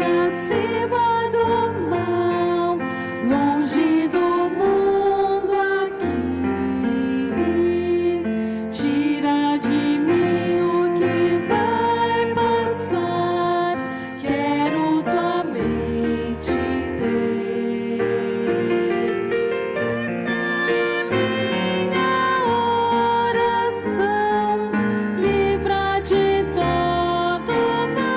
acima do mal, longe do mundo aqui. Tira de mim o que vai passar, quero tua mente ter. Essa é minha oração, livra de todo mal.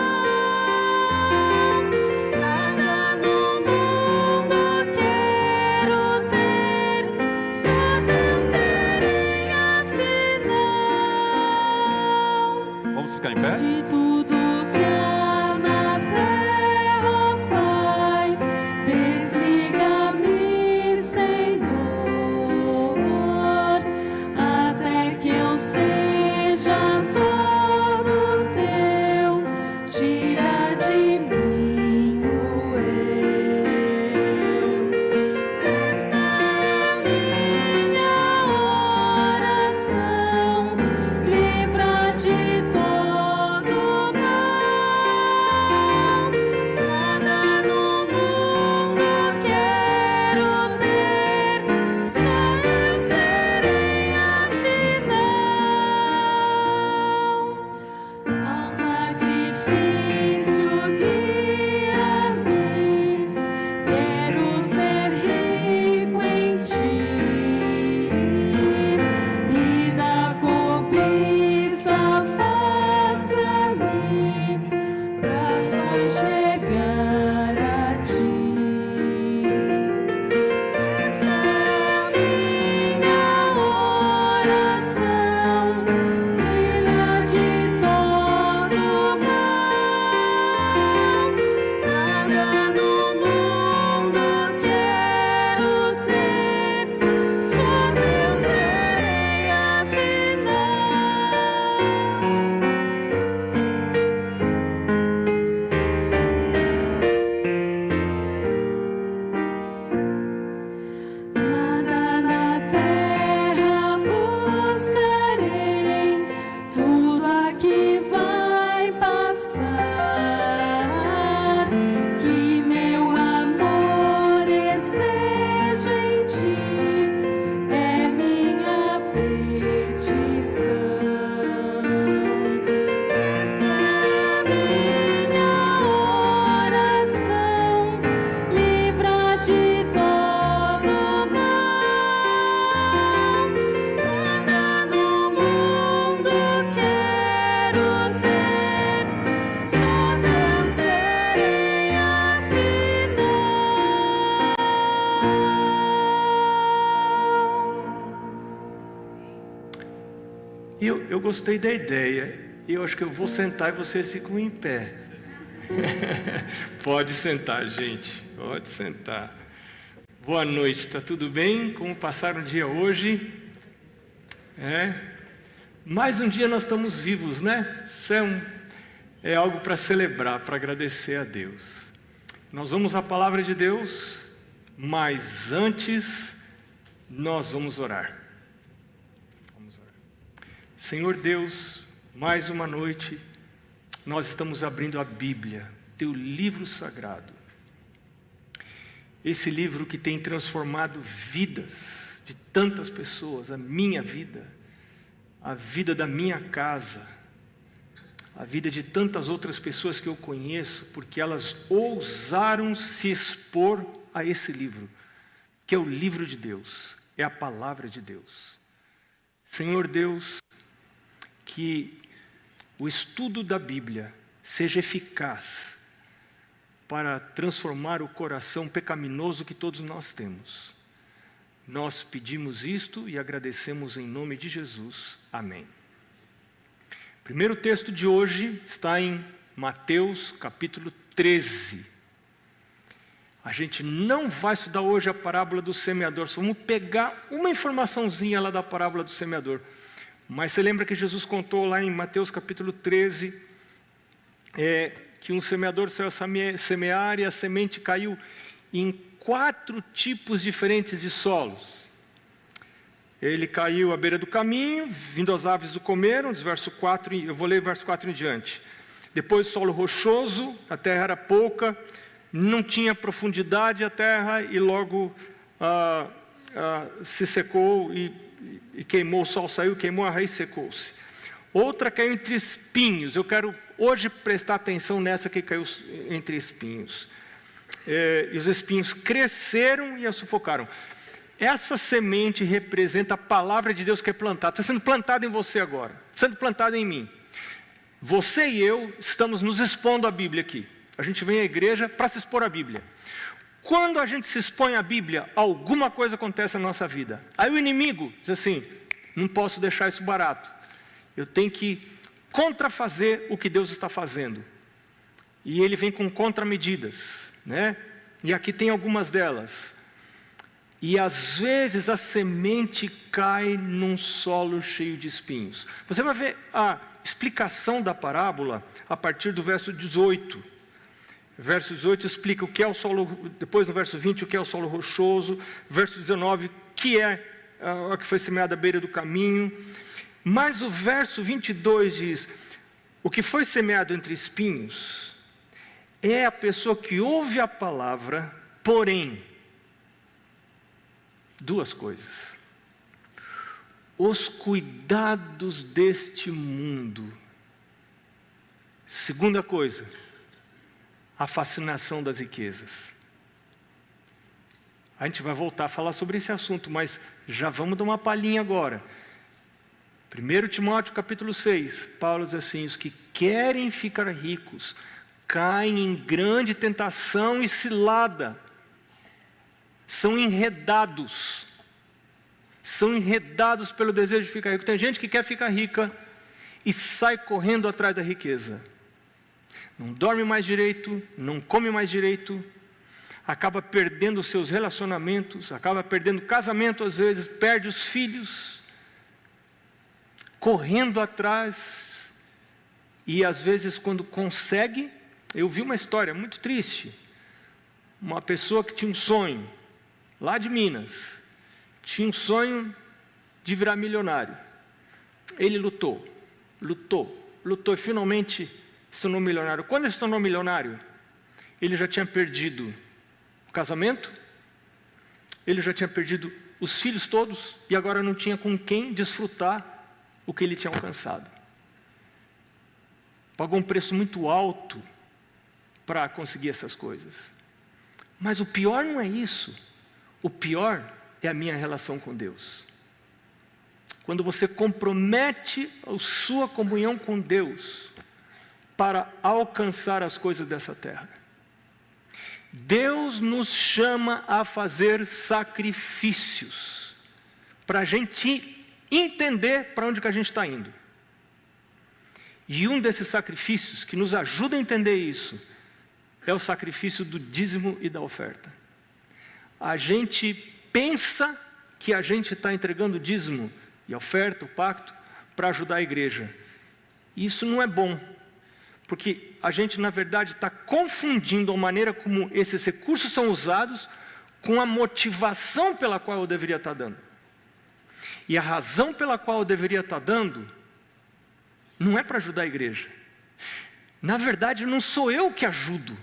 Nada no mundo quero ter, só Deus serei afinal. Vamos ficar em pé? De tudo que há na terra, Pai, desliga-me, Senhor, até que eu seja todo teu. Tira de mim o eu. Essa é minha oração, livra de todo mal. Nada no mundo quero ter, só eu serei afinal. Ao sacrifício guia-me, quero ser rico em ti, e da cobiça afasta-me, braços chegar a ti. Esta é minha oração, livra de todo mal. Nada no mundo quero ter, só Deus serei Nada na terra buscarei, tudo aqui vai passar. Que meu amor esteja em ti, é minha petição. Essa é minha oração, livra de todo mal. Nada no mundo quero ter, só Deus serei afinal. Eu gostei da ideia. Eu acho que eu vou sentar e vocês ficam em pé. Pode sentar, gente. Pode sentar. Boa noite, está tudo bem? Como passaram o dia hoje? Mais um dia nós estamos vivos, né? Isso é algo para celebrar, para agradecer a Deus. Nós vamos à palavra de Deus, mas antes nós vamos orar. Senhor Deus, mais uma noite, nós estamos abrindo a Bíblia, teu livro sagrado. Esse livro que tem transformado vidas de tantas pessoas, a minha vida, a vida da minha casa, a vida de tantas outras pessoas que eu conheço, porque elas ousaram se expor a esse livro, que é o livro de Deus, é a palavra de Deus. Senhor Deus, que o estudo da Bíblia seja eficaz para transformar o coração pecaminoso que todos nós temos. Nós pedimos isto e agradecemos em nome de Jesus. Amém. O primeiro texto de hoje está em Mateus capítulo 13. A gente não vai estudar hoje a parábola do semeador, só vamos pegar uma informaçãozinha lá da parábola do semeador. Mas você lembra que Jesus contou lá em Mateus capítulo 13, que um semeador saiu a semear e a semente caiu em 4 tipos diferentes de solos. Ele caiu à beira do caminho, vindo as aves o comeram, verso 4, eu vou ler verso 4 em diante. depois solo rochoso, a terra era pouca, não tinha profundidade a terra e logo se secou e queimou, o sol saiu, queimou a raiz, secou-se. Outra caiu entre espinhos. Eu quero hoje prestar atenção nessa que caiu entre espinhos. E os espinhos cresceram e a sufocaram. Essa semente representa a palavra de Deus que é plantada. Está sendo plantada em você agora, sendo plantada em mim. Você e eu estamos nos expondo à Bíblia aqui. A gente vem à igreja para se expor à Bíblia. Quando a gente se expõe à Bíblia, alguma coisa acontece na nossa vida. Aí o inimigo diz assim: não posso deixar isso barato. Eu tenho que contrafazer o que Deus está fazendo. E ele vem com contramedidas, né? E aqui tem algumas delas. E às vezes a semente cai num solo cheio de espinhos. Você vai ver a explicação da parábola a partir do verso 18. Verso 18 explica o que é o solo, depois no verso 20 o que é o solo rochoso, verso 19 que é a que foi semeada à beira do caminho. Mas o verso 22 diz: o que foi semeado entre espinhos é a pessoa que ouve a palavra, porém, duas coisas: os cuidados deste mundo. Segunda coisa, a fascinação das riquezas. A gente vai voltar a falar sobre esse assunto, mas já vamos dar uma palhinha agora. 1 Timóteo capítulo 6, Paulo diz assim: os que querem ficar ricos caem em grande tentação e cilada. São enredados pelo desejo de ficar rico. Tem gente que quer ficar rica e sai correndo atrás da riqueza. Não dorme mais direito, não come mais direito, acaba perdendo os seus relacionamentos, acaba perdendo o casamento às vezes, perde os filhos, correndo atrás. E às vezes quando consegue, eu vi uma história muito triste. Uma pessoa que tinha um sonho, lá de Minas, tinha um sonho de virar milionário. Ele lutou e finalmente se tornou milionário. Quando ele se tornou milionário, ele já tinha perdido o casamento, ele já tinha perdido os filhos todos, e agora não tinha com quem desfrutar o que ele tinha alcançado. Pagou um preço muito alto para conseguir essas coisas. Mas o pior não é isso. O pior é a minha relação com Deus. Quando você compromete a sua comunhão com Deus para alcançar as coisas dessa terra. Deus nos chama a fazer sacrifícios para a gente entender para onde que a gente está indo. E um desses sacrifícios que nos ajuda a entender isso é o sacrifício do dízimo e da oferta. A gente pensa que a gente está entregando o dízimo e a oferta, o pacto, para ajudar a igreja. Isso não é bom, porque a gente na verdade está confundindo a maneira como esses recursos são usados com a motivação pela qual eu deveria estar dando. E a razão pela qual eu deveria estar dando não é para ajudar a igreja. Na verdade, não sou eu que ajudo.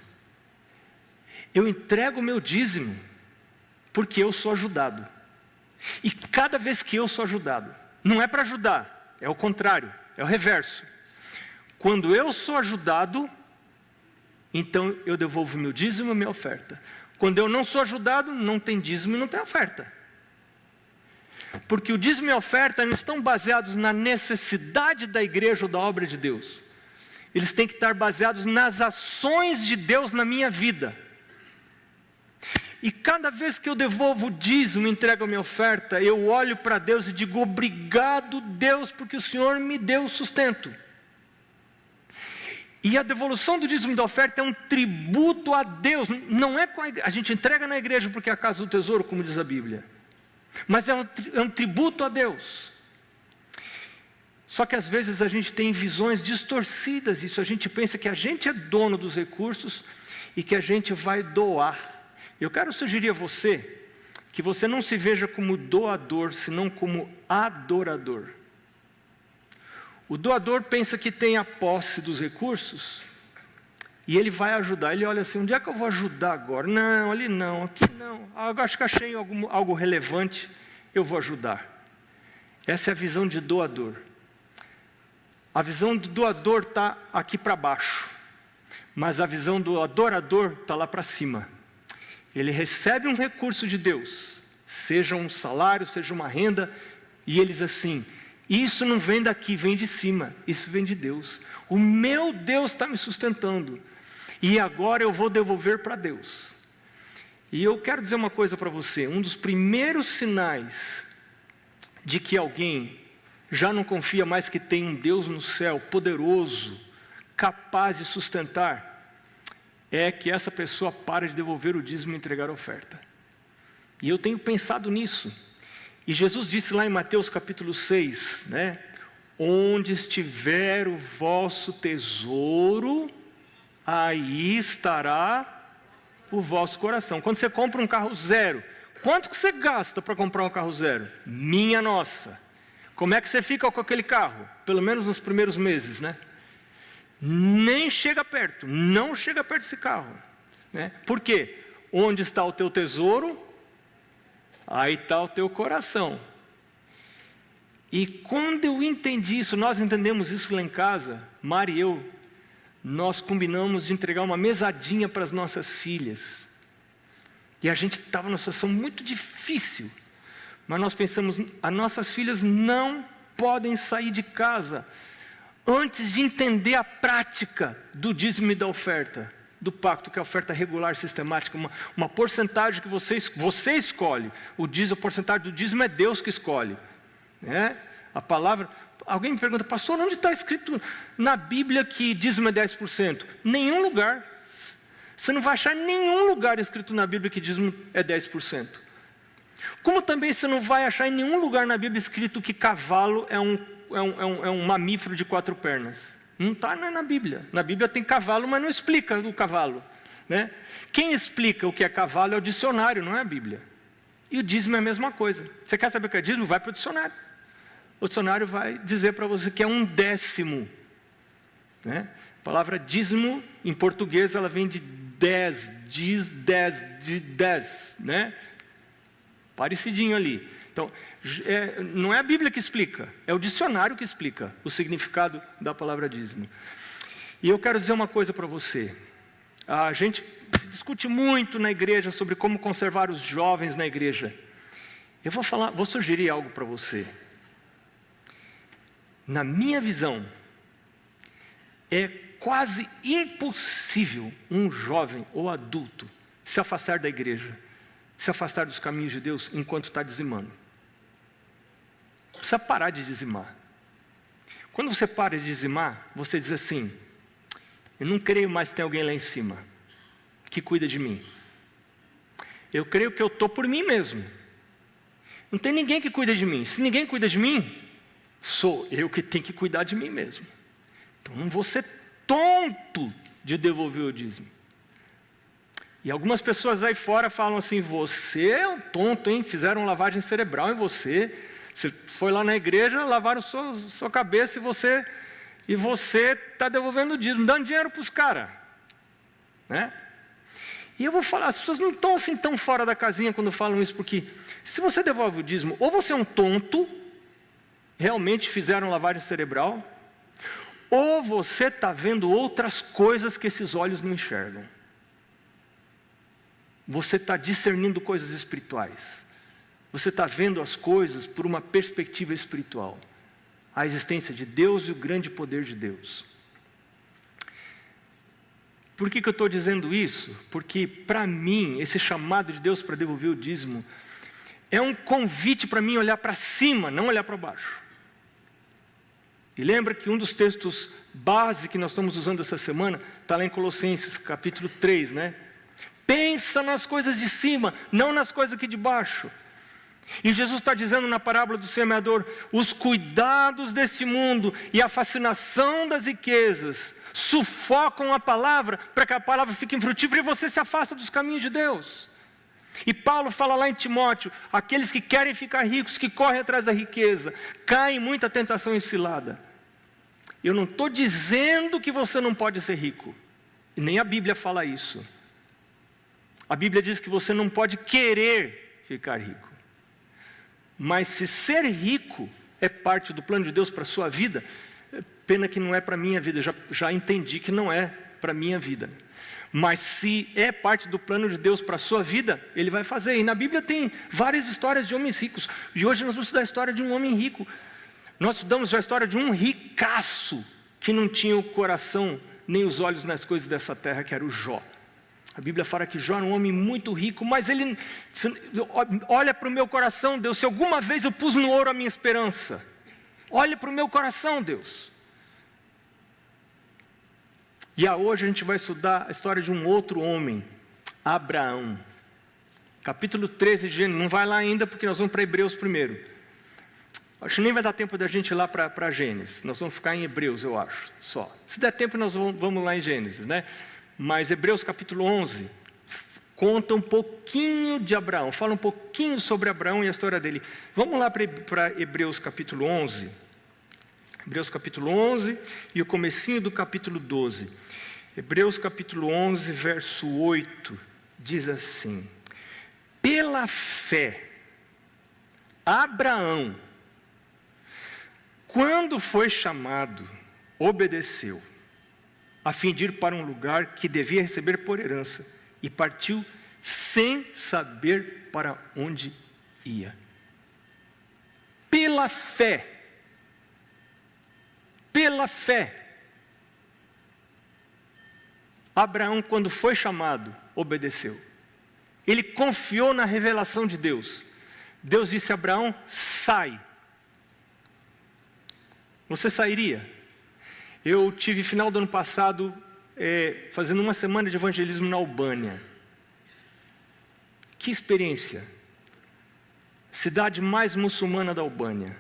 Eu entrego o meu dízimo porque eu sou ajudado. E cada vez que eu sou ajudado, não é para ajudar, é o contrário, é o reverso. Quando eu sou ajudado, então eu devolvo meu dízimo e minha oferta. Quando eu não sou ajudado, não tem dízimo e não tem oferta. Porque o dízimo e a oferta não estão baseados na necessidade da igreja ou da obra de Deus. Eles têm que estar baseados nas ações de Deus na minha vida. E cada vez que eu devolvo o dízimo e entrego a minha oferta, eu olho para Deus e digo: obrigado, Deus, porque o Senhor me deu o sustento. E a devolução do dízimo e da oferta é um tributo a Deus. Não é com a gente entrega na igreja porque é a casa do tesouro, como diz a Bíblia. Mas é um tributo a Deus. Só que às vezes a gente tem visões distorcidas disso. A gente pensa que a gente é dono dos recursos e que a gente vai doar. Eu quero sugerir a você que você não se veja como doador, senão como adorador. O doador pensa que tem a posse dos recursos e ele vai ajudar. Ele olha assim, onde é que eu vou ajudar agora? Não, ali não, aqui não. Acho que achei algo relevante, eu vou ajudar. Essa é a visão de doador. A visão do doador está aqui para baixo, mas a visão do adorador está lá para cima. Ele recebe um recurso de Deus, seja um salário, seja uma renda, e ele diz assim, isso não vem daqui, vem de cima, isso vem de Deus. O meu Deus está me sustentando, e agora eu vou devolver para Deus. E eu quero dizer uma coisa para você, um dos primeiros sinais de que alguém já não confia mais que tem um Deus no céu, poderoso, capaz de sustentar, é que essa pessoa para de devolver o dízimo e entregar a oferta. E eu tenho pensado nisso. E Jesus disse lá em Mateus capítulo 6, né? Onde estiver o vosso tesouro, aí estará o vosso coração. Quando você compra um carro zero, quanto que você gasta para comprar um carro zero? Minha nossa. Como é que você fica com aquele carro? Pelo menos nos primeiros meses, né? Nem chega perto, não chega perto desse carro, né? Por quê? Onde está o teu tesouro, aí está o teu coração. E quando eu entendi isso, nós entendemos isso lá em casa, Mari e eu, nós combinamos de entregar uma mesadinha para as nossas filhas. E a gente estava numa situação muito difícil, mas nós pensamos, as nossas filhas não podem sair de casa antes de entender a prática do dízimo e da oferta, do pacto, que é a oferta regular, sistemática, uma porcentagem que você escolhe. O dízimo, a porcentagem do dízimo é Deus que escolhe, né? A palavra, alguém me pergunta, pastor, onde está escrito na Bíblia que dízimo é 10%? Nenhum lugar. Você não vai achar nenhum lugar escrito na Bíblia que dízimo é 10%. Como também você não vai achar em nenhum lugar na Bíblia escrito que cavalo é um mamífero de 4 pernas. Não está na Bíblia. Na Bíblia tem cavalo, mas não explica o cavalo, né? Quem explica o que é cavalo é o dicionário, não é a Bíblia. E o dízimo é a mesma coisa. Você quer saber o que é dízimo? Vai para o dicionário. O dicionário vai dizer para você que é 1/10, né? A palavra dízimo, em português, ela vem de 10, de 10, né? Parecidinho ali. Então, não é a Bíblia que explica, é o dicionário que explica o significado da palavra dízimo. E eu quero dizer uma coisa para você. A gente se discute muito na igreja sobre como conservar os jovens na igreja. Eu vou sugerir algo para você. Na minha visão, é quase impossível um jovem ou adulto se afastar da igreja, se afastar dos caminhos de Deus enquanto está dizimando. Precisa parar de dizimar. Quando você para de dizimar, você diz assim, eu não creio mais que tem alguém lá em cima que cuida de mim. Eu creio que eu estou por mim mesmo. Não tem ninguém que cuida de mim. Se ninguém cuida de mim, sou eu que tenho que cuidar de mim mesmo. Então não vou ser tonto de devolver o dízimo. E algumas pessoas aí fora falam assim, você é um tonto, hein? Fizeram lavagem cerebral em você. Você foi lá na igreja, lavaram sua cabeça e você está devolvendo o dízimo, dando dinheiro para os caras, né? E eu vou falar, as pessoas não estão assim tão fora da casinha quando falam isso, porque se você devolve o dízimo, ou você é um tonto, realmente fizeram lavagem cerebral, ou você está vendo outras coisas que esses olhos não enxergam. Você está discernindo coisas espirituais. Você está vendo as coisas por uma perspectiva espiritual. A existência de Deus e o grande poder de Deus. Por que eu estou dizendo isso? Porque para mim, esse chamado de Deus para devolver o dízimo é um convite para mim olhar para cima, não olhar para baixo. E lembra que um dos textos base que nós estamos usando essa semana está lá em Colossenses capítulo 3, né? Pensa nas coisas de cima, não nas coisas aqui de baixo. E Jesus está dizendo na parábola do semeador, os cuidados desse mundo e a fascinação das riquezas sufocam a palavra para que a palavra fique infrutífera e você se afasta dos caminhos de Deus. E Paulo fala lá em Timóteo, aqueles que querem ficar ricos, que correm atrás da riqueza, caem em muita tentação e cilada. Eu não estou dizendo que você não pode ser rico. E nem a Bíblia fala isso. A Bíblia diz que você não pode querer ficar rico. Mas se ser rico é parte do plano de Deus para a sua vida, pena que não é para a minha vida, já entendi que não é para a minha vida. Mas se é parte do plano de Deus para a sua vida, Ele vai fazer. E na Bíblia tem várias histórias de homens ricos. E hoje nós vamos estudar a história de um homem rico. Nós estudamos já a história de um ricaço, que não tinha o coração nem os olhos nas coisas dessa terra, que era o Jó. A Bíblia fala que Jó era um homem muito rico, mas ele, olha para o meu coração, Deus, se alguma vez eu pus no ouro a minha esperança, olha para o meu coração, Deus. E hoje a gente vai estudar a história de um outro homem, Abraão. Capítulo 13 de Gênesis, não vai lá ainda porque nós vamos para Hebreus primeiro. Acho que nem vai dar tempo da gente ir lá para Gênesis, nós vamos ficar em Hebreus, eu acho, só. Se der tempo nós vamos lá em Gênesis, né? Mas Hebreus capítulo 11 conta um pouquinho de Abraão, fala um pouquinho sobre Abraão e a história dele. Vamos lá para Hebreus capítulo 11. Hebreus capítulo 11 e o comecinho do capítulo 12. Hebreus capítulo 11, verso 8, diz assim: pela fé, Abraão, quando foi chamado, obedeceu, a fim de ir para um lugar que devia receber por herança, e partiu sem saber para onde ia. Pela fé, Abraão, quando foi chamado, obedeceu. Ele confiou na revelação de Deus. Deus disse a Abraão: sai. Você sairia? Eu tive, final do ano passado, fazendo uma semana de evangelismo na Albânia. Que experiência! Cidade mais muçulmana da Albânia.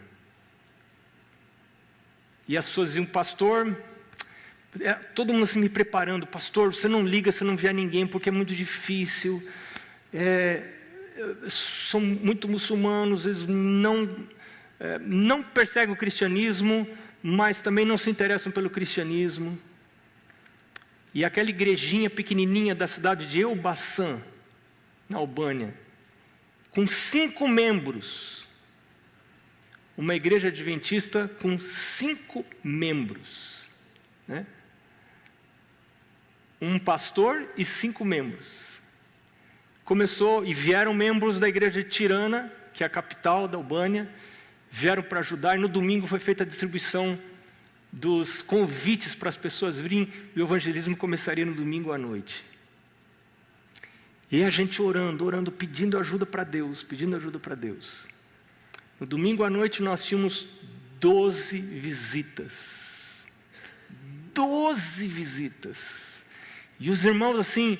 E as pessoas diziam: pastor, todo mundo assim me preparando, pastor, você não liga se não vier ninguém, porque é muito difícil. São muito muçulmanos, eles não perseguem o cristianismo, mas também não se interessam pelo cristianismo. E aquela igrejinha pequenininha da cidade de Elbasan, na Albânia, com 5 membros, uma igreja adventista com 5 membros, né? Um pastor e 5 membros. Começou, e vieram membros da igreja de Tirana, que é a capital da Albânia, vieram para ajudar, e no domingo foi feita a distribuição dos convites para as pessoas virem, e o evangelismo começaria no domingo à noite. E a gente orando, pedindo ajuda para Deus, No domingo à noite nós tínhamos 12 visitas. 12 visitas. E os irmãos assim,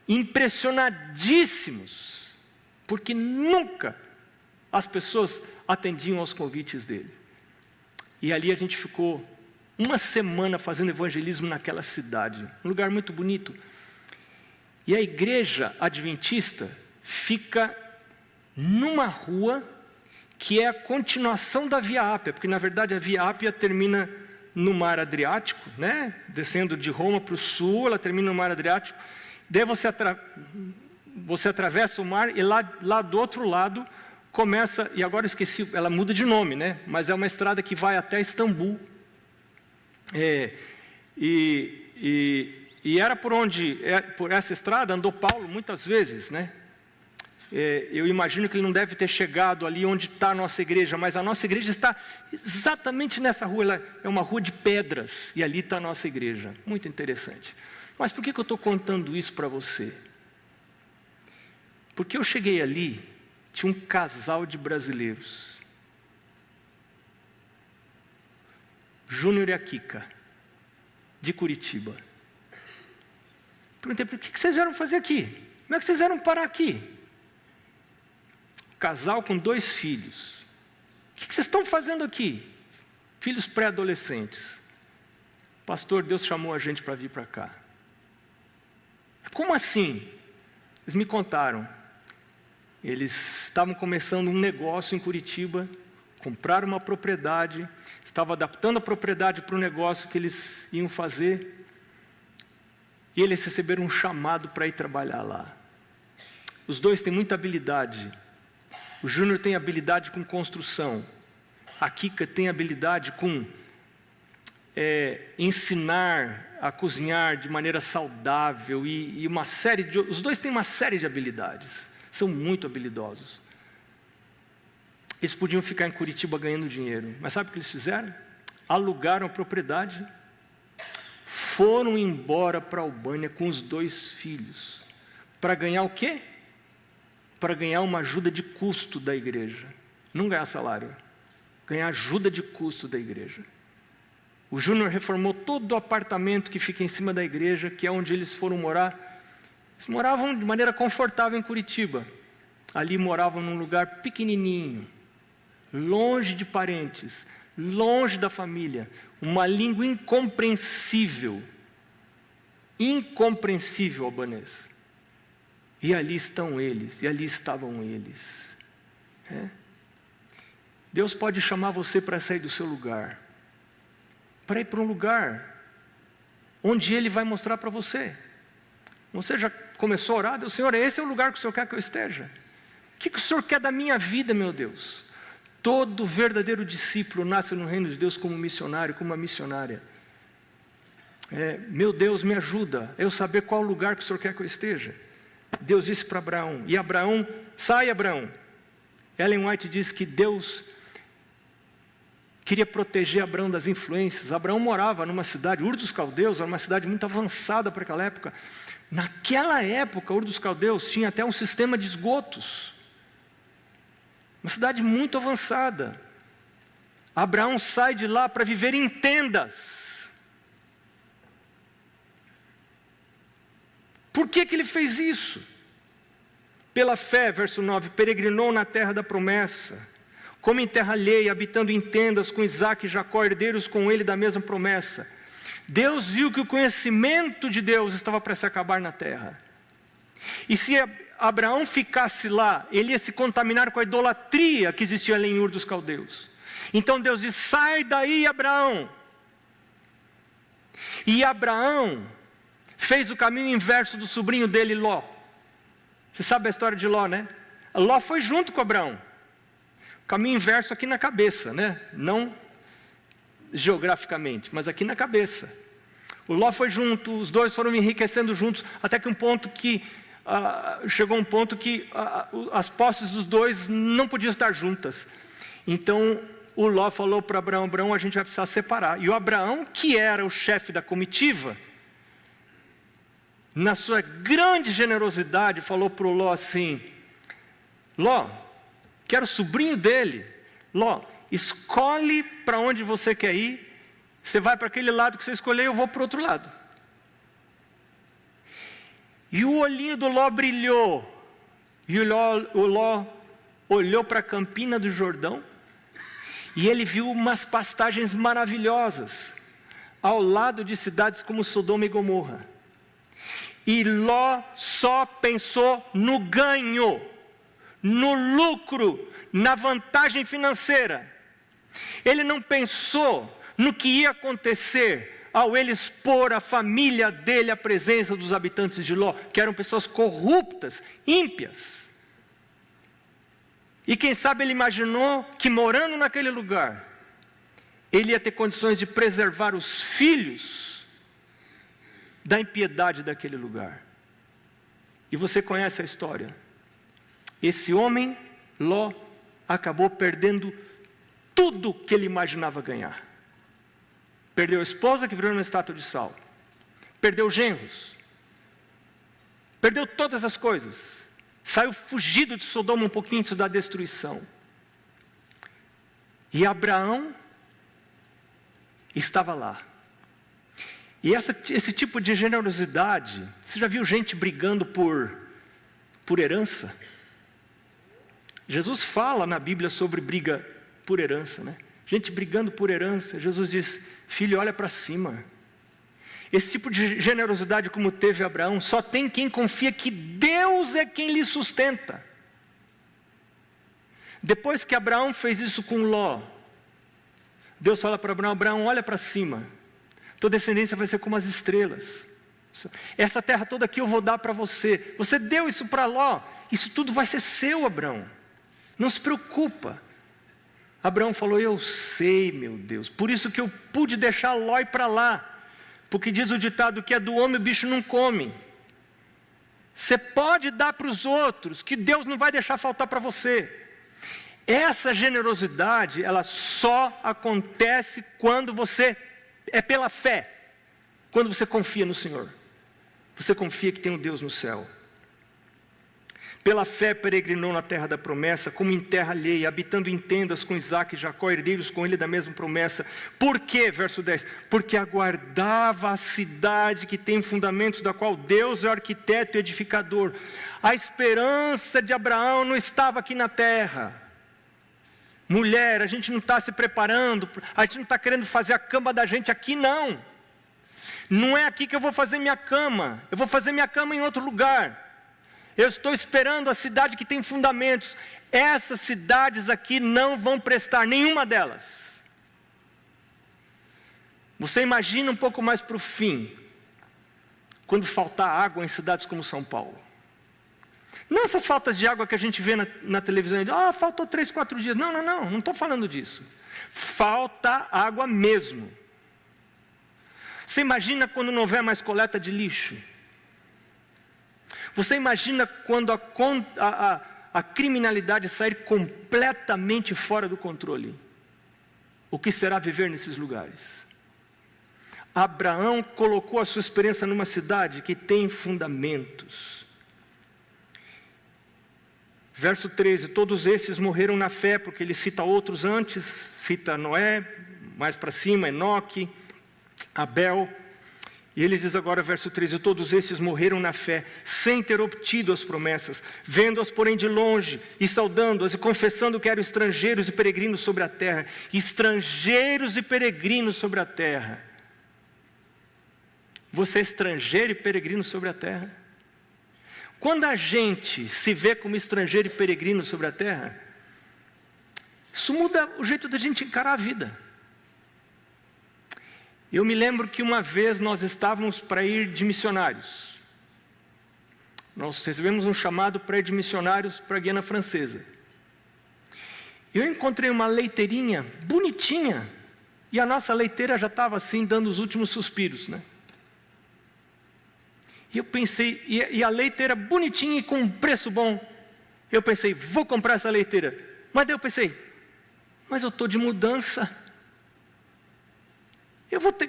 impressionadíssimos, porque nunca as pessoas atendiam aos convites dele. E ali a gente ficou uma semana fazendo evangelismo naquela cidade, um lugar muito bonito. E a igreja adventista fica numa rua que é a continuação da Via Ápia, porque na verdade a Via Ápia termina no Mar Adriático, né? Descendo de Roma para o sul, ela termina no Mar Adriático. Daí você atravessa o mar e lá do outro lado começa, e agora eu esqueci, ela muda de nome, né? Mas é uma estrada que vai até Istambul. E era por essa estrada andou Paulo muitas vezes, né? Eu imagino que ele não deve ter chegado ali onde está a nossa igreja, mas a nossa igreja está exatamente nessa rua. Ela é uma rua de pedras, e ali está a nossa igreja. Muito interessante. Mas por que eu estou contando isso para você? Porque eu cheguei ali, tinha um casal de brasileiros, Júnior e a Kika, de Curitiba. Perguntei: por que vocês vieram fazer aqui? Como é que vocês vieram parar aqui? Casal com 2 filhos. O que vocês estão fazendo aqui? Filhos pré-adolescentes. Pastor, Deus chamou a gente para vir para cá. Como assim? Eles me contaram. Eles estavam começando um negócio em Curitiba, compraram uma propriedade, estavam adaptando a propriedade para o negócio que eles iam fazer, e eles receberam um chamado para ir trabalhar lá. Os dois têm muita habilidade. O Júnior tem habilidade com construção. A Kika tem habilidade com ensinar a cozinhar de maneira saudável e uma série de... Os dois têm uma série de habilidades. São muito habilidosos. Eles podiam ficar em Curitiba ganhando dinheiro. Mas sabe o que eles fizeram? Alugaram a propriedade, foram embora para a Albânia com os 2 filhos. Para ganhar o quê? Para ganhar uma ajuda de custo da igreja. Não ganhar salário. Ganhar ajuda de custo da igreja. O Júnior reformou todo o apartamento que fica em cima da igreja, que é onde eles foram morar. Eles moravam de maneira confortável em Curitiba. Ali moravam num lugar pequenininho, longe de parentes, longe da família, uma língua incompreensível albanês. E ali estão eles, e ali estavam eles. Deus pode chamar você para sair do seu lugar, para ir para um lugar onde Ele vai mostrar para você. Você já começou a orar? Deus, Senhor, esse é o lugar que o Senhor quer que eu esteja? O que o Senhor quer da minha vida, meu Deus? Todo verdadeiro discípulo nasce no reino de Deus como missionário, como uma missionária. Meu Deus, me ajuda a eu saber qual lugar que o Senhor quer que eu esteja. Deus disse para Abraão, e Abraão, sai Abraão. Ellen White diz que Deus queria proteger Abraão das influências. Abraão morava numa cidade, Ur dos Caldeus, era uma cidade muito avançada para aquela época. Naquela época, Ur dos Caldeus tinha até um sistema de esgotos. Uma cidade muito avançada. Abraão sai de lá para viver em tendas. Por que ele fez isso? Pela fé, verso 9, peregrinou na terra da promessa, como em terra alheia, habitando em tendas com Isaque e Jacó, herdeiros com ele da mesma promessa. Deus viu que o conhecimento de Deus estava para se acabar na terra. E se Abraão ficasse lá, ele ia se contaminar com a idolatria que existia ali em Ur dos Caldeus. Então Deus diz, sai daí Abraão. E Abraão fez o caminho inverso do sobrinho dele, Ló. Você sabe a história de Ló, né? Ló foi junto com Abraão. O caminho inverso aqui na cabeça, né? Não geograficamente, mas aqui na cabeça. O Ló foi junto, os dois foram enriquecendo juntos, até que chegou um ponto que as posses dos dois não podiam estar juntas. Então o Ló falou para Abraão, Abraão, a gente vai precisar separar. E o Abraão, que era o chefe da comitiva, na sua grande generosidade, falou para o Ló assim, Ló, que era o sobrinho dele, Ló, escolhe para onde você quer ir, você vai para aquele lado que você escolheu, eu vou para o outro lado. E o olhinho do Ló brilhou, e o Ló olhou para a campina do Jordão, e ele viu umas pastagens maravilhosas, ao lado de cidades como Sodoma e Gomorra. E Ló só pensou no ganho, no lucro, na vantagem financeira. Ele não pensou no que ia acontecer ao ele expor a família dele à presença dos habitantes de Ló, que eram pessoas corruptas, ímpias. E quem sabe ele imaginou que morando naquele lugar, ele ia ter condições de preservar os filhos da impiedade daquele lugar. E você conhece a história. Esse homem, Ló, acabou perdendo tudo que ele imaginava ganhar. Perdeu a esposa, que virou uma estátua de sal. Perdeu genros. Perdeu todas as coisas. Saiu fugido de Sodoma um pouquinho antes da destruição. E Abraão estava lá. E esse tipo de generosidade, você já viu gente brigando por herança? Jesus fala na Bíblia sobre briga por herança, né? Gente brigando por herança. Jesus diz, filho, olha para cima. Esse tipo de generosidade como teve Abraão, só tem quem confia que Deus é quem lhe sustenta. Depois que Abraão fez isso com Ló, Deus fala para Abraão: Abraão, olha para cima, tua descendência vai ser como as estrelas. Essa terra toda aqui eu vou dar para você. Você deu isso para Ló, isso tudo vai ser seu, Abraão. Não se preocupa. Abraão falou: eu sei, meu Deus, por isso que eu pude deixar Ló ir para lá. Porque diz o ditado que é do homem o bicho não come. Você pode dar para os outros, que Deus não vai deixar faltar para você. Essa generosidade, ela só acontece quando você é pela fé. Quando você confia no Senhor. Você confia que tem um Deus no céu. Pela fé peregrinou na terra da promessa, como em terra alheia, habitando em tendas com Isaque e Jacó, herdeiros com ele da mesma promessa. Por quê? Verso 10. Porque aguardava a cidade que tem fundamentos, da qual Deus é o arquiteto e edificador. A esperança de Abraão não estava aqui na terra. Mulher, a gente não está se preparando, a gente não está querendo fazer a cama da gente aqui, não. Não é aqui que eu vou fazer minha cama, eu vou fazer minha cama em outro lugar. Eu estou esperando a cidade que tem fundamentos. Essas cidades aqui não vão prestar, nenhuma delas. Você imagina um pouco mais para o fim, quando faltar água em cidades como São Paulo. Não essas faltas de água que a gente vê na televisão, faltou 3, 4 dias. Não estou falando disso. Falta água mesmo. Você imagina quando não houver mais coleta de lixo? Você imagina quando a criminalidade sair completamente fora do controle? O que será viver nesses lugares? Abraão colocou a sua esperança numa cidade que tem fundamentos. Verso 13, todos esses morreram na fé, porque ele cita outros antes, cita Noé, mais para cima, Enoque, Abel, e ele diz agora, verso 13, todos esses morreram na fé, sem ter obtido as promessas, vendo-as porém de longe, e saudando-as, e confessando que eram estrangeiros e peregrinos sobre a terra. Estrangeiros e peregrinos sobre a terra. Você é estrangeiro e peregrino sobre a terra? Quando a gente se vê como estrangeiro e peregrino sobre a terra, isso muda o jeito da gente encarar a vida. Eu me lembro que uma vez nós estávamos para ir de missionários. Nós recebemos um chamado para ir de missionários para a Guiana Francesa. Eu encontrei uma leiteirinha bonitinha, e a nossa leiteira já estava assim, dando os últimos suspiros, né? E eu pensei, e a leiteira bonitinha e com um preço bom. Eu pensei, vou comprar essa leiteira. Mas daí eu pensei, mas eu estou de mudança.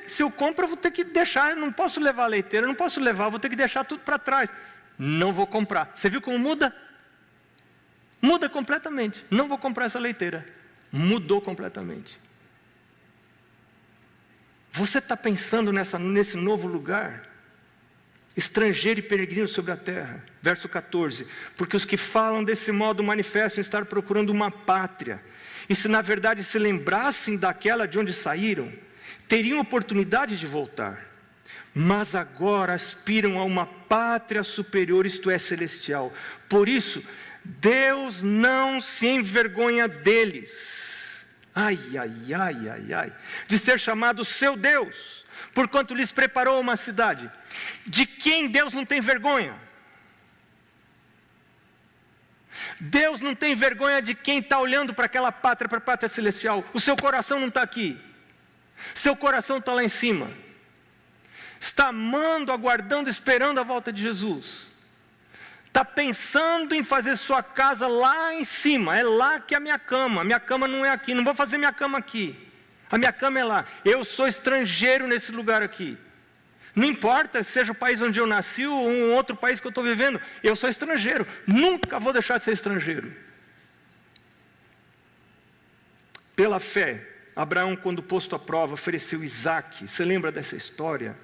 Se eu compro, eu vou ter que deixar, eu não posso levar a leiteira, eu não posso levar, vou ter que deixar tudo para trás. Não vou comprar. Você viu como muda? Muda completamente. Não vou comprar essa leiteira. Mudou completamente. Você está pensando nesse novo lugar? Estrangeiro e peregrino sobre a terra. Verso 14. Porque os que falam desse modo manifestam estar procurando uma pátria. E se na verdade se lembrassem daquela de onde saíram, teriam oportunidade de voltar. Mas agora aspiram a uma pátria superior, isto é, celestial. Por isso, Deus não se envergonha deles. De ser chamado seu Deus, porquanto lhes preparou uma cidade. De quem Deus não tem vergonha? Deus não tem vergonha de quem está olhando para aquela pátria, para a pátria celestial. O seu coração não está aqui. Seu coração está lá em cima. Está amando, aguardando, esperando a volta de Jesus. Está pensando em fazer sua casa lá em cima. É lá que é a minha cama. Minha cama não é aqui. Não vou fazer minha cama aqui. A minha cama é lá. Eu sou estrangeiro nesse lugar aqui. Não importa seja o país onde eu nasci ou um outro país que eu estou vivendo. Eu sou estrangeiro. Nunca vou deixar de ser estrangeiro. Pela fé, Abraão, quando posto à prova, ofereceu Isaque. Você lembra dessa história?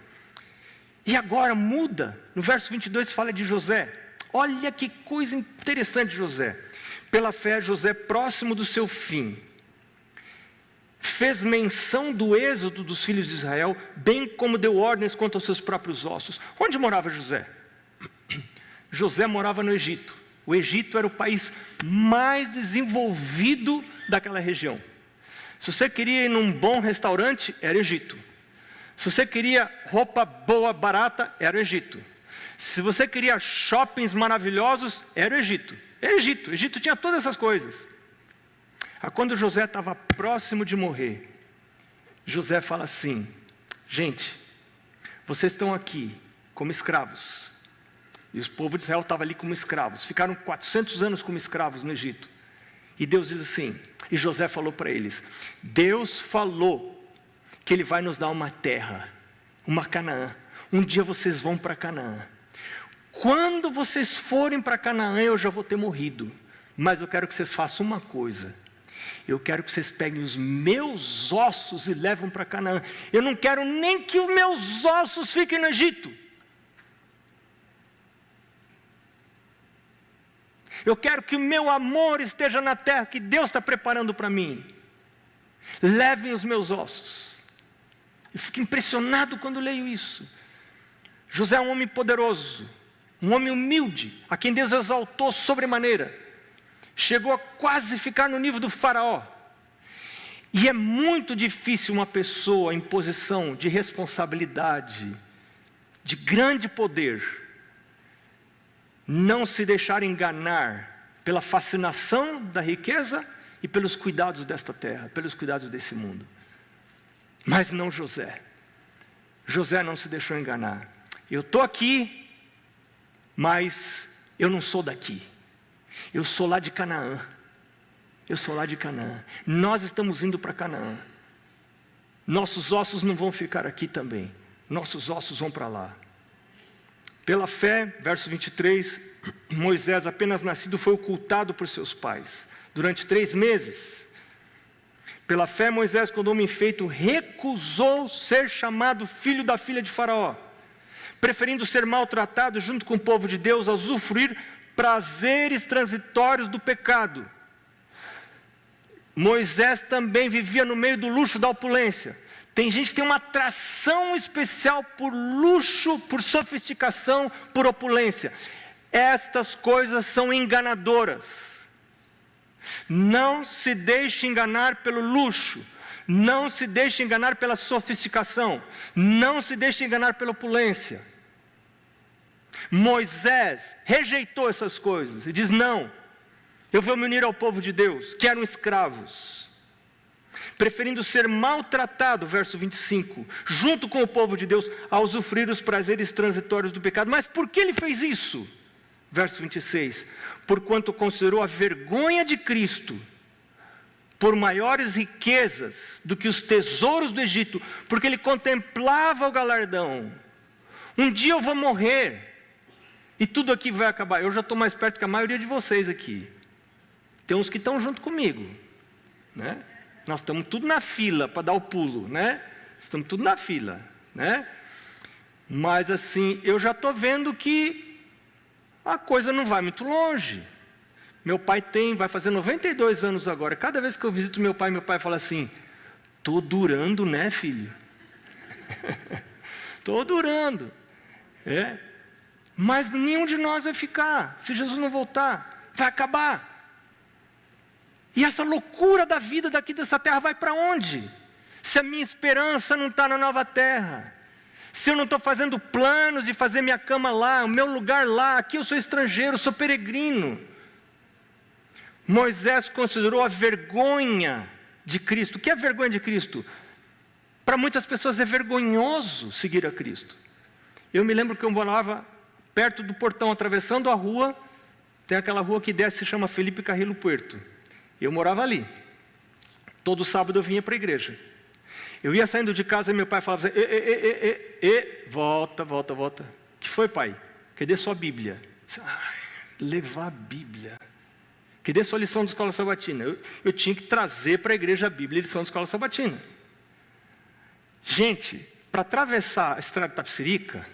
E agora muda. No verso 22 fala de José. Olha que coisa interessante de José. Pela fé, José, próximo do seu fim, fez menção do êxodo dos filhos de Israel, bem como deu ordens quanto aos seus próprios ossos. Onde morava José? José morava no Egito. O Egito era o país mais desenvolvido daquela região. Se você queria ir num bom restaurante, era Egito. Se você queria roupa boa, barata, era o Egito. Se você queria shoppings maravilhosos, era o Egito. Era Egito. O Egito tinha todas essas coisas. Quando José estava próximo de morrer, José fala assim: gente, vocês estão aqui como escravos. E o povo de Israel estava ali como escravos. Ficaram 400 anos como escravos no Egito. E Deus diz assim, e José falou para eles: Deus falou que Ele vai nos dar uma terra, uma Canaã. Um dia vocês vão para Canaã. Quando vocês forem para Canaã, eu já vou ter morrido. Mas eu quero que vocês façam uma coisa. Eu quero que vocês peguem os meus ossos e levem para Canaã. Eu não quero nem que os meus ossos fiquem no Egito. Eu quero que o meu amor esteja na terra que Deus está preparando para mim. Levem os meus ossos. Eu fico impressionado quando leio isso. José é um homem poderoso, um homem humilde, a quem Deus exaltou sobremaneira. Chegou a quase ficar no nível do faraó. E é muito difícil uma pessoa em posição de responsabilidade, de grande poder, não se deixar enganar pela fascinação da riqueza e pelos cuidados desta terra, pelos cuidados desse mundo. Mas não José. José não se deixou enganar. Eu estou aqui, mas eu não sou daqui. Eu sou lá de Canaã. Eu sou lá de Canaã. Nós estamos indo para Canaã. Nossos ossos não vão ficar aqui também. Nossos ossos vão para lá. Pela fé, verso 23, Moisés, apenas nascido, foi ocultado por seus pais durante 3 meses. Pela fé, Moisés, quando homem feito, recusou ser chamado filho da filha de Faraó, preferindo ser maltratado junto com o povo de Deus, a usufruir prazeres transitórios do pecado. Moisés também vivia no meio do luxo, da opulência. Tem gente que tem uma atração especial por luxo, por sofisticação, por opulência. Estas coisas são enganadoras. Não se deixe enganar pelo luxo. Não se deixe enganar pela sofisticação. Não se deixe enganar pela opulência. Moisés rejeitou essas coisas e diz: não, eu vou me unir ao povo de Deus, que eram escravos, preferindo ser maltratado, verso 25, junto com o povo de Deus, a usufruir os prazeres transitórios do pecado. Mas por que ele fez isso? Verso 26, porquanto considerou a vergonha de Cristo por maiores riquezas do que os tesouros do Egito, porque ele contemplava o galardão. Um dia eu vou morrer, e tudo aqui vai acabar. Eu já estou mais perto que a maioria de vocês aqui. Tem uns que estão junto comigo, né? Nós estamos tudo na fila para dar o pulo, né? Estamos tudo na fila, né? Mas assim, eu já estou vendo que a coisa não vai muito longe. Meu pai vai fazer 92 anos agora. Cada vez que eu visito meu pai fala assim: estou durando, né, filho? Estou durando. Mas nenhum de nós vai ficar. Se Jesus não voltar, vai acabar. E essa loucura da vida daqui dessa terra vai para onde? Se a minha esperança não está na nova terra, se eu não estou fazendo planos de fazer minha cama lá, o meu lugar lá, aqui eu sou estrangeiro, sou peregrino. Moisés considerou a vergonha de Cristo. O que é a vergonha de Cristo? Para muitas pessoas é vergonhoso seguir a Cristo. Eu me lembro que eu morava perto do portão, atravessando a rua, tem aquela rua que desce, se chama Felipe Carrillo Puerto. Eu morava ali. Todo sábado eu vinha para a igreja. Eu ia saindo de casa e meu pai falava assim: volta. O que foi, pai? Cadê sua Bíblia? Levar a Bíblia. Cadê sua lição de escola sabatina? Eu tinha que trazer para a igreja a Bíblia e lição de escola sabatina. Gente, para atravessar a estrada de Tapicerica,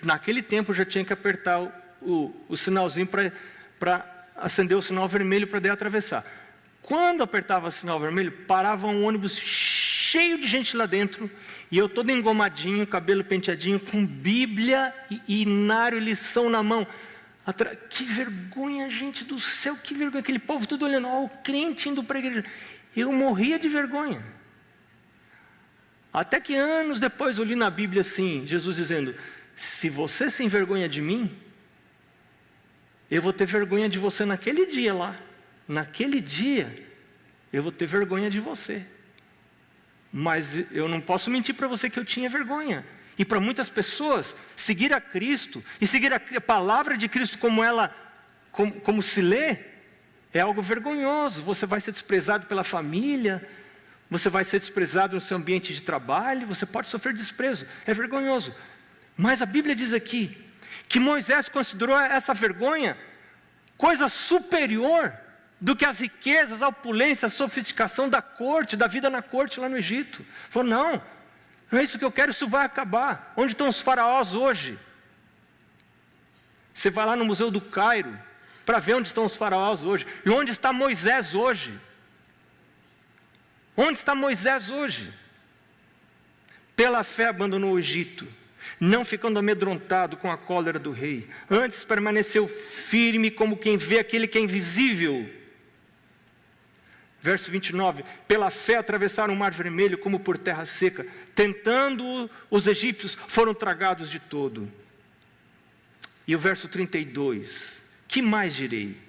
naquele tempo já tinha que apertar o sinalzinho para acender o sinal vermelho para daí atravessar. Quando apertava o sinal vermelho, parava um ônibus cheio de gente lá dentro, e eu todo engomadinho, cabelo penteadinho, com Bíblia e inário, lição na mão. Que vergonha, gente do céu, que vergonha. Aquele povo tudo olhando, ó, o crente indo para a igreja. Eu morria de vergonha. Até que anos depois eu li na Bíblia assim, Jesus dizendo, se você se envergonha de mim, eu vou ter vergonha de você naquele dia lá. Naquele dia, eu vou ter vergonha de você. Mas eu não posso mentir para você que eu tinha vergonha. E para muitas pessoas, seguir a Cristo e seguir a palavra de Cristo como se lê, é algo vergonhoso. Você vai ser desprezado pela família, você vai ser desprezado no seu ambiente de trabalho, você pode sofrer desprezo, é vergonhoso. Mas a Bíblia diz aqui, que Moisés considerou essa vergonha coisa superior do que as riquezas, a opulência, a sofisticação da corte, da vida na corte lá no Egito. Falou, não é isso que eu quero, isso vai acabar. Onde estão os faraós hoje? Você vai lá no Museu do Cairo, para ver onde estão os faraós hoje. E onde está Moisés hoje? Onde está Moisés hoje? Pela fé abandonou o Egito, não ficando amedrontado com a cólera do rei. Antes permaneceu firme como quem vê aquele que é invisível. Verso 29, pela fé atravessaram o mar vermelho como por terra seca, tentando os egípcios, foram tragados de todo. E o verso 32, que mais direi?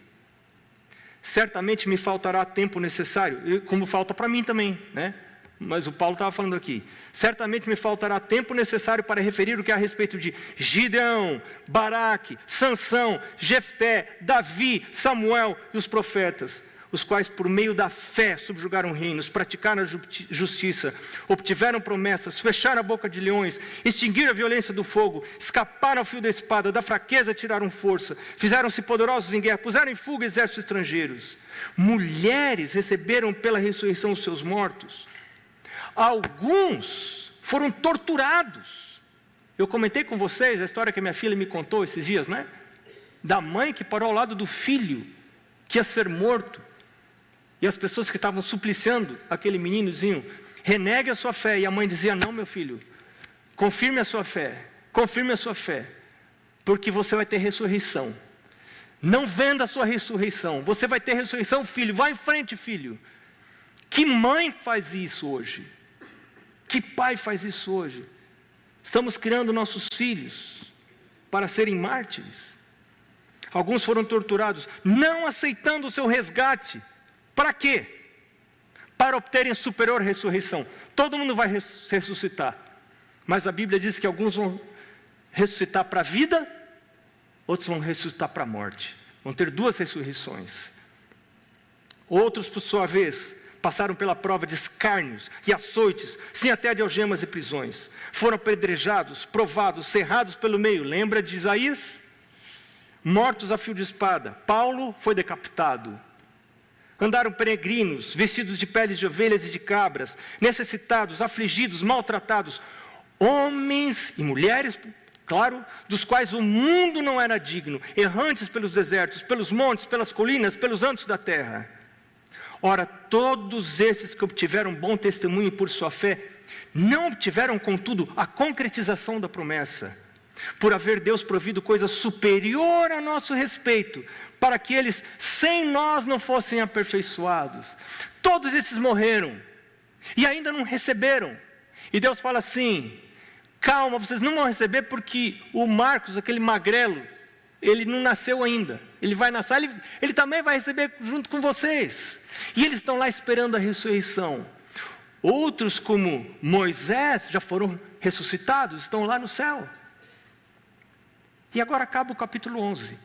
Certamente me faltará tempo necessário, como falta para mim também, né? Mas o Paulo estava falando aqui. Certamente me faltará tempo necessário para referir o que é a respeito de Gideão, Baraque, Sansão, Jefté, Davi, Samuel e os profetas, os quais por meio da fé subjugaram reinos, praticaram a justiça, obtiveram promessas, fecharam a boca de leões, extinguiram a violência do fogo, escaparam ao fio da espada, da fraqueza tiraram força, fizeram-se poderosos em guerra, puseram em fuga exércitos estrangeiros. Mulheres receberam pela ressurreição os seus mortos. Alguns foram torturados. Eu comentei com vocês a história que a minha filha me contou esses dias, né? Da mãe que parou ao lado do filho, que ia ser morto. E as pessoas que estavam supliciando aquele menino diziam, renegue a sua fé. E a mãe dizia, não, meu filho, confirme a sua fé, porque você vai ter ressurreição. Não venda a sua ressurreição, você vai ter ressurreição, filho, vai em frente, filho. Que mãe faz isso hoje? Que pai faz isso hoje? Estamos criando nossos filhos para serem mártires. Alguns foram torturados, não aceitando o seu resgate. Para quê? Para obterem superior ressurreição. Todo mundo vai ressuscitar. Mas a Bíblia diz que alguns vão ressuscitar para a vida, outros vão ressuscitar para a morte. Vão ter duas ressurreições. Outros, por sua vez, passaram pela prova de escárnios e açoites, sim até de algemas e prisões. Foram apedrejados, provados, cerrados pelo meio. Lembra de Isaías? Mortos a fio de espada. Paulo foi decapitado. Andaram peregrinos, vestidos de peles de ovelhas e de cabras, necessitados, afligidos, maltratados, homens e mulheres, claro, dos quais o mundo não era digno, errantes pelos desertos, pelos montes, pelas colinas, pelos ângulos da terra. Ora, todos esses que obtiveram bom testemunho por sua fé, não obtiveram, contudo, a concretização da promessa, por haver Deus provido coisa superior a nosso respeito, para que eles, sem nós, não fossem aperfeiçoados. Todos esses morreram, e ainda não receberam. E Deus fala assim, calma, vocês não vão receber porque o Marcos, aquele magrelo, ele não nasceu ainda. Ele vai nascer, ele também vai receber junto com vocês. E eles estão lá esperando a ressurreição. Outros, como Moisés, já foram ressuscitados, estão lá no céu. E agora acaba o capítulo 11.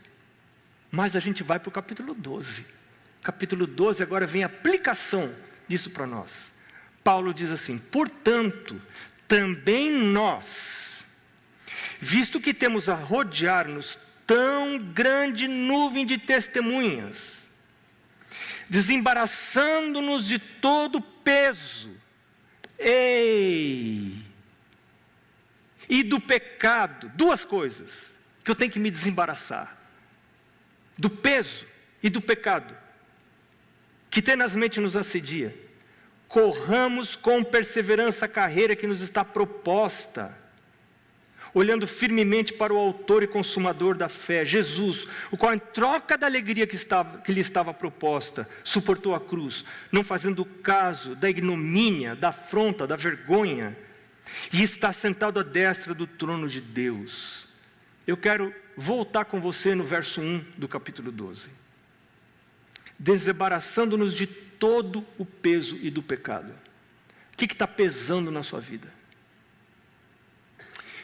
Mas a gente vai para o capítulo 12. Capítulo 12 agora vem a aplicação disso para nós. Paulo diz assim, portanto, também nós, visto que temos a rodear-nos tão grande nuvem de testemunhas, desembaraçando-nos de todo peso, e do pecado, duas coisas que eu tenho que me desembaraçar, do peso e do pecado, que tenazmente nos assedia, corramos com perseverança a carreira que nos está proposta. olhando firmemente para o autor e consumador da fé, Jesus, o qual, em troca da alegria que lhe estava proposta, suportou a cruz, não fazendo caso da ignomínia, da afronta, da vergonha, e está sentado à destra do trono de Deus. Eu quero voltar com você no verso 1 do capítulo 12. Desembaraçando-nos de todo o peso e do pecado. O que está pesando na sua vida?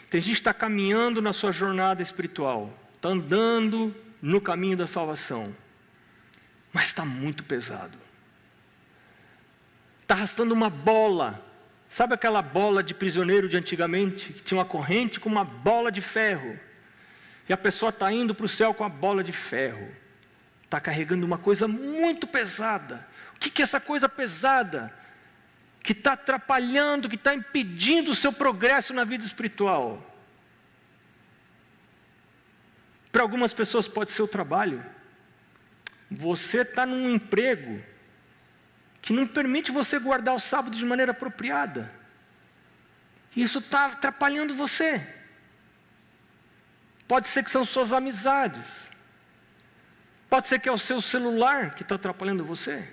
Tem gente que está caminhando na sua jornada espiritual, está andando no caminho da salvação, mas está muito pesado. Está arrastando uma bola. Sabe aquela bola de prisioneiro de antigamente, que tinha uma corrente com uma bola de ferro? E a pessoa está indo para o céu com a bola de ferro. Está carregando uma coisa muito pesada. O que é essa coisa pesada? Que está atrapalhando, que está impedindo o seu progresso na vida espiritual. Para algumas pessoas pode ser o trabalho. Você está num emprego que não permite você guardar o sábado de maneira apropriada. Isso está atrapalhando você. Pode ser que são suas amizades. Pode ser que é o seu celular que está atrapalhando você.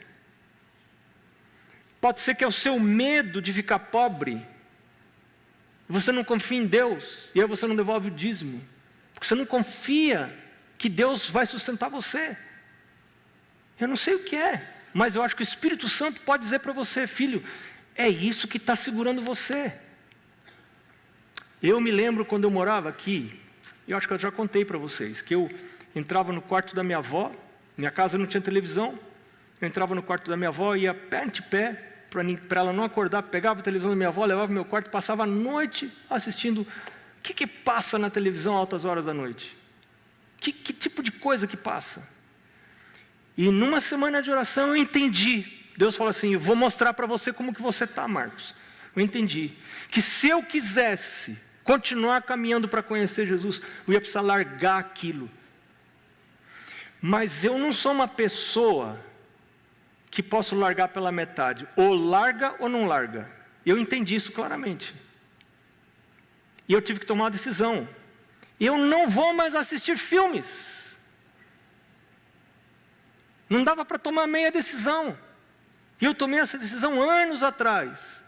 Pode ser que é o seu medo de ficar pobre. Você não confia em Deus, e aí você não devolve o dízimo. Porque você não confia que Deus vai sustentar você. Eu não sei o que é, mas eu acho que o Espírito Santo pode dizer para você: filho, é isso que está segurando você. Eu me lembro quando eu morava aqui, eu acho que eu já contei para vocês, que eu entrava no quarto da minha avó, minha casa não tinha televisão, eu entrava no quarto da minha avó, ia pé ante pé, para ela não acordar, pegava a televisão da minha avó, levava para o meu quarto, passava a noite assistindo. O que passa na televisão a altas horas da noite? Que tipo de coisa que passa? E numa semana de oração eu entendi. Deus falou assim: eu vou mostrar para você como que você está, Marcos. Eu entendi que se eu quisesse continuar caminhando para conhecer Jesus, eu ia precisar largar aquilo. Mas eu não sou uma pessoa que posso largar pela metade. Ou larga ou não larga. Eu entendi isso claramente. E eu tive que tomar uma decisão. Eu não vou mais assistir filmes. Não dava para tomar meia decisão. E eu tomei essa decisão anos atrás.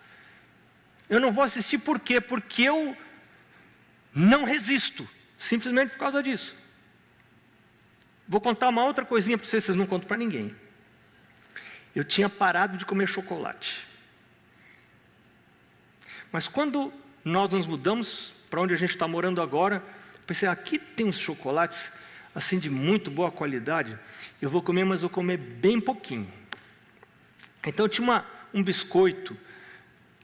Eu não vou assistir por quê? Porque eu não resisto. Simplesmente por causa disso. Vou contar uma outra coisinha para vocês não contam para ninguém. Eu tinha parado de comer chocolate. Mas quando nós nos mudamos para onde a gente está morando agora, pensei: aqui tem uns chocolates assim de muito boa qualidade. Eu vou comer, mas vou comer bem pouquinho. Então tinha um biscoito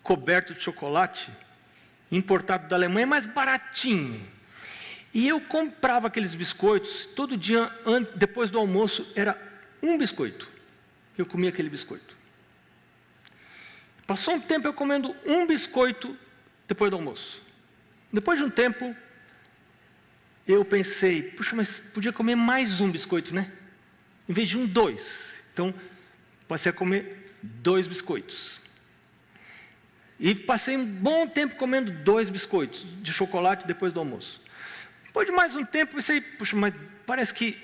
coberto de chocolate, importado da Alemanha, mais baratinho. E eu comprava aqueles biscoitos, todo dia, depois do almoço, era um biscoito. Eu comia aquele biscoito. Passou um tempo eu comendo um biscoito depois do almoço. Depois de um tempo, eu pensei: puxa, mas podia comer mais um biscoito, né? Em vez de um, 2. Então, passei a comer 2 biscoitos. E passei um bom tempo comendo 2 biscoitos de chocolate depois do almoço. Depois de mais um tempo, pensei: puxa, mas parece que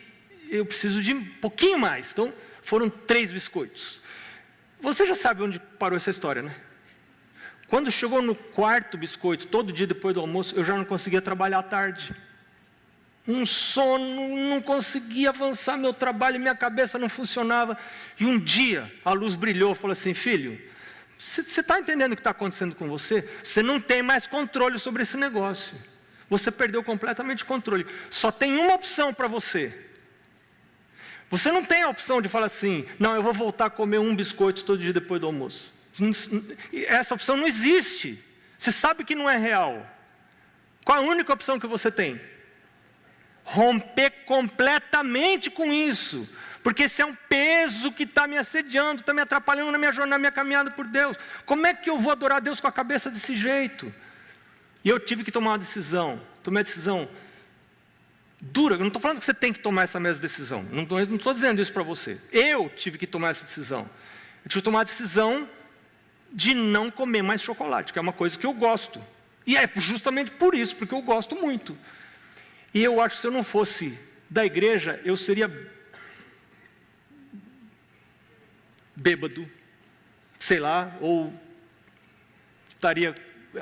eu preciso de um pouquinho mais. Então, foram 3 biscoitos. Você já sabe onde parou essa história, né? Quando chegou no 4º biscoito, todo dia depois do almoço, eu já não conseguia trabalhar à tarde. Um sono, não conseguia avançar meu trabalho, minha cabeça não funcionava. E um dia, a luz brilhou, falou assim: filho, você está entendendo o que está acontecendo com você? Você não tem mais controle sobre esse negócio. Você perdeu completamente o controle. Só tem uma opção para você. Você não tem a opção de falar assim: não, eu vou voltar a comer um biscoito todo dia depois do almoço. Essa opção não existe. Você sabe que não é real. Qual a única opção que você tem? Romper completamente com isso. Porque esse é um peso que está me assediando, está me atrapalhando na minha jornada, na minha caminhada por Deus. Como é que eu vou adorar Deus com a cabeça desse jeito? E eu tive que tomar uma decisão. Tomei a decisão dura. Eu não estou falando que você tem que tomar essa mesma decisão. Não estou dizendo isso para você. Eu tive que tomar essa decisão. Eu tive que tomar a decisão de não comer mais chocolate, que é uma coisa que eu gosto. E é justamente por isso, porque eu gosto muito. E eu acho que se eu não fosse da igreja, eu seria bêbado, sei lá, ou estaria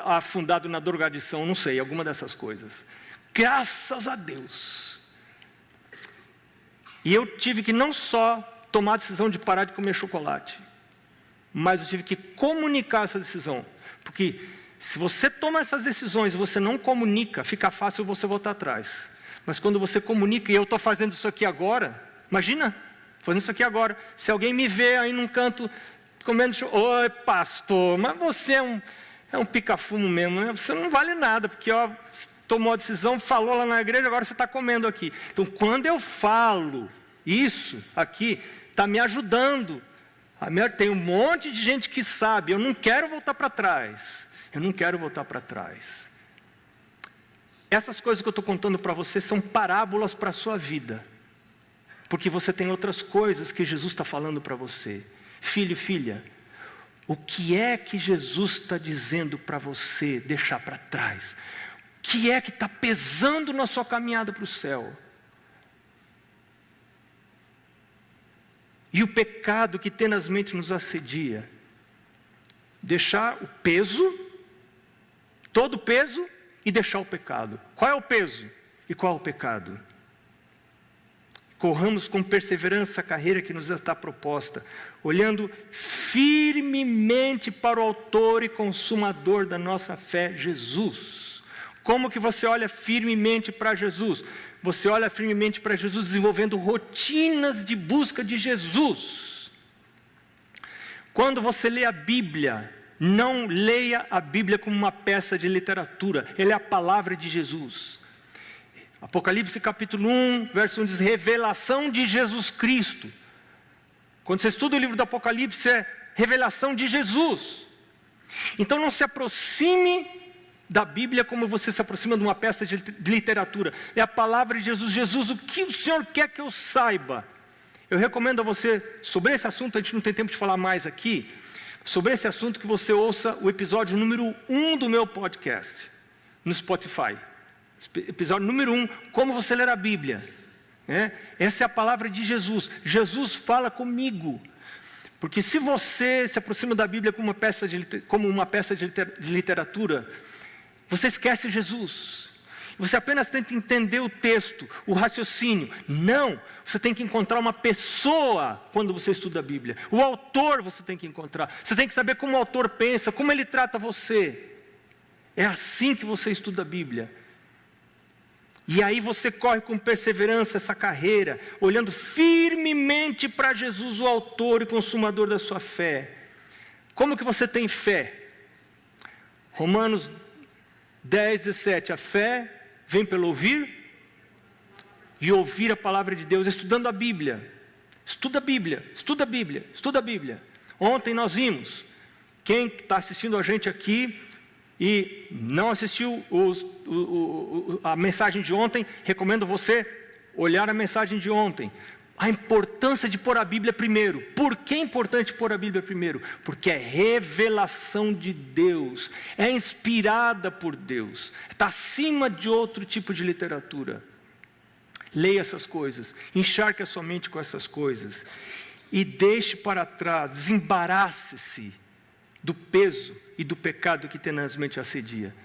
afundado na drogadição, não sei, alguma dessas coisas. Graças a Deus. E eu tive que não só tomar a decisão de parar de comer chocolate, mas eu tive que comunicar essa decisão. Porque se você toma essas decisões e você não comunica, fica fácil você voltar atrás. Mas quando você comunica, e eu estou fazendo isso aqui agora, imagina, fazendo isso aqui agora, se alguém me vê aí num canto, comendo oi pastor, mas você é um pica-fumo mesmo, né? Você não vale nada, porque ó, tomou a decisão, falou lá na igreja, agora você está comendo aqui. Então quando eu falo isso aqui, está me ajudando. Tem um monte de gente que sabe, eu não quero voltar para trás. Eu não quero voltar para trás. Essas coisas que eu estou contando para você são parábolas para a sua vida. Porque você tem outras coisas que Jesus está falando para você. Filho e filha, o que é que Jesus está dizendo para você deixar para trás? O que é que está pesando na sua caminhada para o céu? E o pecado que tenazmente nos assedia. Deixar o peso, todo o peso, e deixar o pecado. Qual é o peso e qual é o pecado? Corramos com perseverança a carreira que nos está proposta, olhando firmemente para o autor e consumador da nossa fé, Jesus. Como que você olha firmemente para Jesus? Você olha firmemente para Jesus desenvolvendo rotinas de busca de Jesus. Quando você lê a Bíblia, não leia a Bíblia como uma peça de literatura. Ela é a palavra de Jesus. Apocalipse capítulo 1, verso 1 diz, revelação de Jesus Cristo. Quando você estuda o livro do Apocalipse, é revelação de Jesus. Então não se aproxime da Bíblia como você se aproxima de uma peça de literatura. É a palavra de Jesus. Jesus, o que o Senhor quer que eu saiba? Eu recomendo a você, sobre esse assunto, a gente não tem tempo de falar mais aqui, sobre esse assunto que você ouça o episódio número 1 do meu podcast, no Spotify. Episódio número 1, como você ler a Bíblia. Essa é a palavra de Jesus. Jesus fala comigo. Porque se você se aproxima da Bíblia como uma peça de literatura, você esquece Jesus. Você apenas tenta entender o texto, o raciocínio. Não, você tem que encontrar uma pessoa quando você estuda a Bíblia. O autor você tem que encontrar. Você tem que saber como o autor pensa, como ele trata você. É assim que você estuda a Bíblia. E aí você corre com perseverança essa carreira, olhando firmemente para Jesus, o autor e consumador da sua fé. Como que você tem fé? Romanos 10, 17, a fé vem pelo ouvir e ouvir a palavra de Deus, estudando a Bíblia. Estuda a Bíblia, estuda a Bíblia, estuda a Bíblia. Ontem nós vimos, quem está assistindo a gente aqui e não assistiu a mensagem de ontem, recomendo você olhar a mensagem de ontem. A importância de pôr a Bíblia primeiro. Por que é importante pôr a Bíblia primeiro? Porque é revelação de Deus, é inspirada por Deus, está acima de outro tipo de literatura. Leia essas coisas, encharque a sua mente com essas coisas e deixe para trás, desembarace-se do peso e do pecado que tenazmente assedia.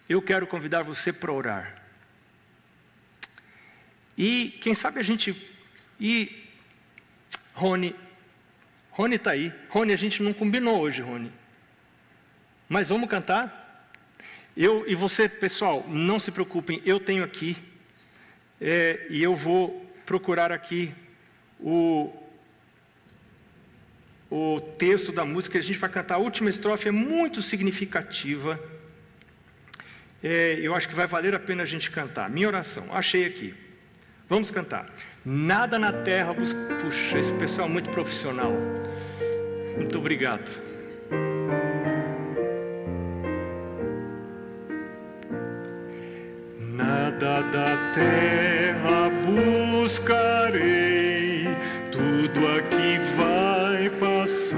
Eu quero convidar você para orar. E quem sabe a gente... E Rony está aí. Rony, a gente não combinou hoje, Rony. Mas vamos cantar? Eu e você, pessoal, não se preocupem, eu tenho aqui. E eu vou procurar aqui o texto da música que a gente vai cantar. A última estrofe é muito significativa. Eu acho que vai valer a pena a gente cantar. Minha oração, achei aqui. Vamos cantar. Nada na terra busca... Puxa, esse pessoal é muito profissional. Muito obrigado. Nada da terra buscarei, tudo aqui vai passar.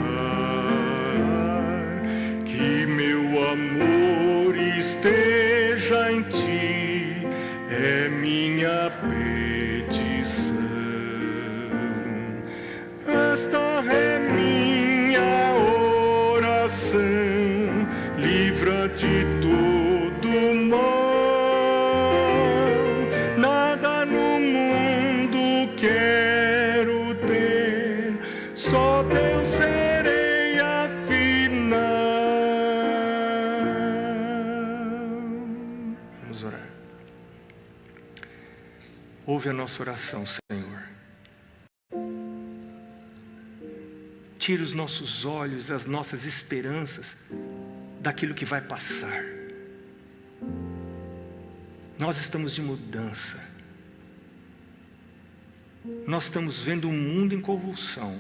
Que meu amor esteja minha petição, esta é minha oração, livra de todo mal, nada no mundo quero ter, só Deus serei afinal. Vamos orar. Ouve a nossa oração, Senhor. Tira os nossos olhos, as nossas esperanças daquilo que vai passar. Nós estamos de mudança. Nós estamos vendo um mundo em convulsão.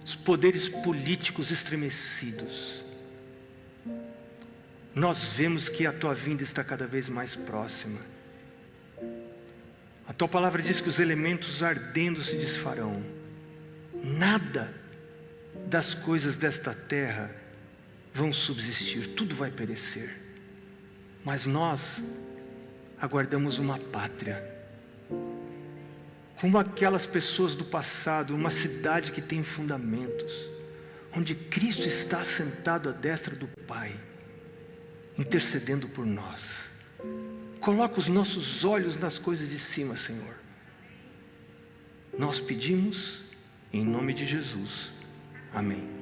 Os poderes políticos estremecidos. Nós vemos que a tua vinda está cada vez mais próxima. A tua palavra diz que os elementos ardendo se desfarão. Nada das coisas desta terra vão subsistir, tudo vai perecer. Mas nós aguardamos uma pátria, como aquelas pessoas do passado, uma cidade que tem fundamentos, onde Cristo está sentado à destra do Pai, intercedendo por nós. Coloca os nossos olhos nas coisas de cima, Senhor. Nós pedimos em nome de Jesus. Amém.